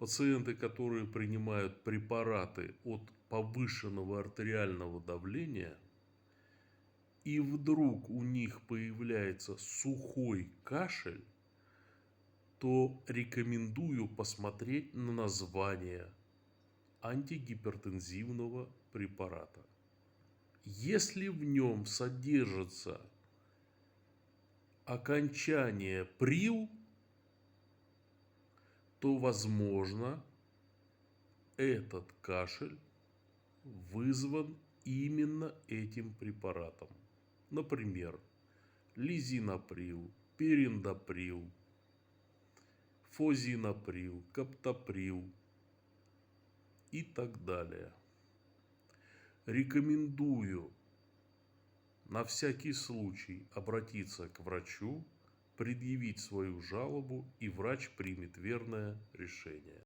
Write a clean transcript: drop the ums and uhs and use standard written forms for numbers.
Пациенты, которые принимают препараты от повышенного артериального давления, и вдруг у них появляется сухой кашель, то рекомендую посмотреть на название антигипертензивного препарата. Если в нем содержится окончание «прил», то, возможно, этот кашель вызван именно этим препаратом. Например, лизинаприл, пиридоприл, фозинаприл, каптоприл и так далее. Рекомендую на всякий случай обратиться к врачу, предъявить свою жалобу, и врач примет верное решение.